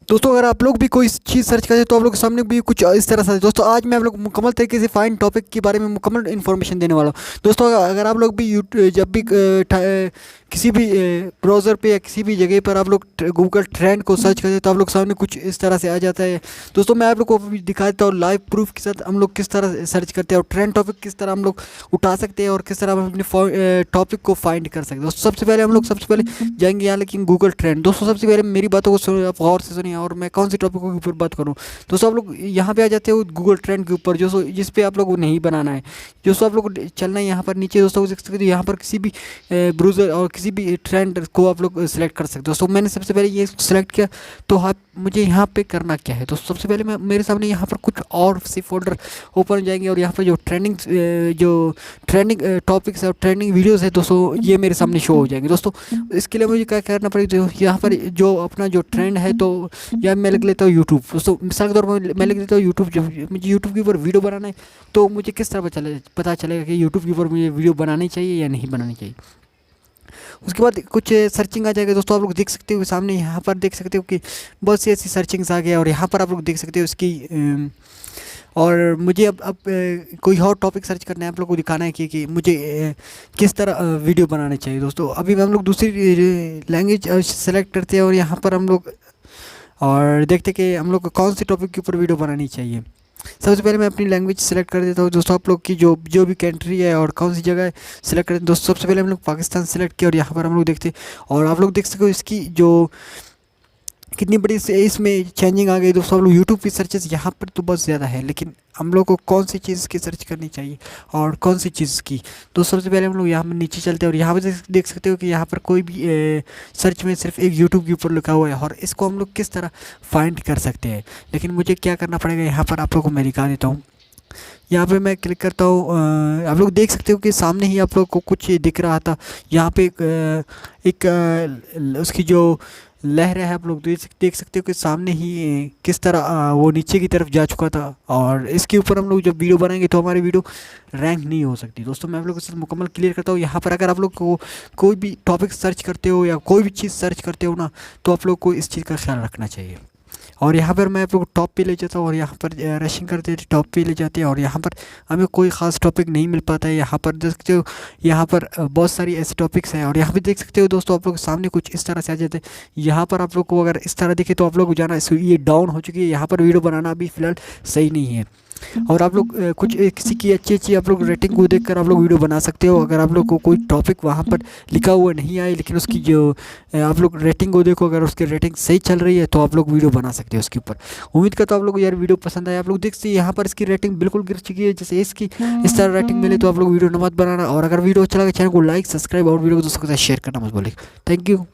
दोस्तों अगर आप लोग भी कोई चीज़ सर्च करते हैं तो आप लोग के सामने भी कुछ इस तरह से। दोस्तों आज मैं आप लोग मुकम्मल तरीके से फाइन टॉपिक के बारे में मुकम्मल इन्फॉर्मेशन देने वाला हूँ। दोस्तों अगर आप लोग भी जब भी किसी भी ब्राउज़र पे या किसी भी जगह पर आप लोग गूगल ट्रेंड को सर्च करते हैं तो आप लोग सामने कुछ इस तरह से आ जाता है। दोस्तों मैं आप लोग को भी दिखा देता हूँ लाइव प्रूफ के साथ हम लोग किस तरह सर्च करते हैं और ट्रेंड टॉपिक किस तरह हम लोग उठा सकते हैं और किस तरह हम अपने टॉपिक को फाइंड कर सकते हैं। दोस्तों सबसे पहले जाएंगे यहाँ लेकिन गूगल ट्रेंड। दोस्तों सबसे पहले मेरी बातों को सुनिए, आप गौर से सुनिए और मैं कौन सी टॉपिक के ऊपर बात करूँ। दोस्तों आप लोग यहाँ पे आ जाते हो गूगल ट्रेंड के ऊपर जो जिस पे आप लोग को नहीं बनाना है। दोस्तों आप लोग को चलना है यहाँ पर नीचे। दोस्तों देख सकते हो यहाँ पर किसी भी ब्राउज़र और किसी भी ट्रेंड को आप लोग सेलेक्ट कर सकते हो। दोस्तों मैंने सबसे पहले ये सेलेक्ट किया तो आप मुझे यहाँ पे करना क्या है। दोस्तों सबसे पहले मैं मेरे सामने यहाँ पर कुछ और से फोल्डर ओपन हो जाएंगे और यहाँ पर जो ट्रेंडिंग टॉपिक्स और ट्रेंडिंग वीडियोस है दोस्तों ये मेरे सामने शो हो जाएंगे। दोस्तों इसके लिए मुझे क्या करना पड़ेगा, तो यहाँ पर जो अपना जो ट्रेंड है तो या मैं लिख लेता हूँ यूट्यूब। दोस्तों मिसाल के तौर पर मैं लिख लेता हूँ यूट्यूब। जो मुझे यूट्यूब के ऊपर वीडियो बनाना है तो मुझे किस तरह पता चलेगा कि यूट्यूब के ऊपर मुझे वीडियो बनानी चाहिए या नहीं बनानी चाहिए। उसके बाद कुछ सर्चिंग आ जाएगा। दोस्तों आप लोग देख सकते हो सामने यहाँ पर देख सकते हो कि बहुत सी ऐसी सर्चिंग्स आ गया और यहाँ पर आप लोग देख सकते हो इसकी और मुझे अब कोई और टॉपिक सर्च करना है, आप लोग को दिखाना है कि मुझे किस तरह वीडियो बनाने चाहिए। दोस्तों अभी हम लोग दूसरी लैंग्वेज सेलेक्ट करते हैं और यहाँ पर हम लोग और देखते कि हम लोग को कौन सी टॉपिक के ऊपर वीडियो बनानी चाहिए। सबसे पहले मैं अपनी लैंग्वेज सेलेक्ट कर देता हूँ। दोस्तों आप लोग की जो भी कंट्री है और कौन सी जगह है सेलेक्ट करें। दोस्तों सबसे पहले हम लोग पाकिस्तान सेलेक्ट किया और यहाँ पर हम लोग देखते और आप लोग देख सकते हो इसकी जो कितनी बड़ी से इसमें चेंजिंग आ गई। दोस्तों आप लोग यूट्यूब की सर्चेस यहाँ पर तो बहुत ज़्यादा है, लेकिन हम लोग को कौन सी चीज़ की सर्च करनी चाहिए और कौन सी चीज़ की। तो सबसे पहले हम लोग यहाँ पर नीचे चलते हैं और यहाँ पर देख सकते हो कि यहाँ पर कोई भी सर्च में सिर्फ एक यूट्यूब के ऊपर लिखा हुआ है और इसको हम लोग किस तरह फाइंड कर सकते हैं। लेकिन मुझे क्या करना पड़ेगा, यहाँ पर आप लोग को मैं दिखा देता हूँ। यहाँ पे मैं क्लिक करता हूँ, आप लोग देख सकते हो कि सामने ही आप लोग को कुछ दिख रहा था। यहाँ पे उसकी जो लहर है आप लोग देख सकते हो कि सामने ही किस तरह वो नीचे की तरफ जा चुका था और इसके ऊपर हम लोग जब वीडियो बनाएंगे तो हमारी वीडियो रैंक नहीं हो सकती। दोस्तों मैं आप लोगों के साथ मुकम्मल क्लियर करता हूँ। यहाँ पर अगर आप लोग को कोई भी टॉपिक सर्च करते हो या कोई भी चीज़ सर्च करते हो ना तो आप लोग को इस चीज़ का ख्याल रखना चाहिए। और यहाँ पर मैं आप लोग टॉप पे ले जाता हूँ और यहाँ पर रशिंग करते टॉप पे ले जाते हैं और यहाँ पर हमें कोई ख़ास टॉपिक नहीं मिल पाता है। यहाँ पर देख सकते हो यहाँ पर बहुत सारी ऐसे टॉपिक्स हैं और यहाँ पे देख सकते हो दोस्तों आप लोग सामने कुछ इस तरह से आ जाते हैं। यहाँ पर आप लोग को अगर इस तरह दिखे तो आप लोग को जाना ये डाउन हो चुकी है, यहाँ पर वीडियो बनाना अभी फ़िलहाल सही नहीं है। और आप लोग कुछ किसी की अच्छी आप लोग रेटिंग को देखकर आप लोग वीडियो बना सकते हो। अगर आप लोग को कोई टॉपिक वहाँ पर लिखा हुआ नहीं आए लेकिन उसकी जो आप लोग रेटिंग को देखो, अगर उसकी रेटिंग सही चल रही है तो आप लोग वीडियो बना सकते हो उसके ऊपर। उम्मीद करता हूँ आप लोग को यार वीडियो पसंद आया। आप लोग देख सकते यहाँ पर इसकी रेटिंग बिल्कुल गिर चुकी है, जैसे इसकी इस तरह रेटिंग मिले तो आप लोग वीडियो न मत बनाना। और अगर वीडियो अच्छा लगे चैनल को लाइक सब्सक्राइब और वीडियो को दोस्तों के साथ शेयर करना मत भूलिए। Thank you.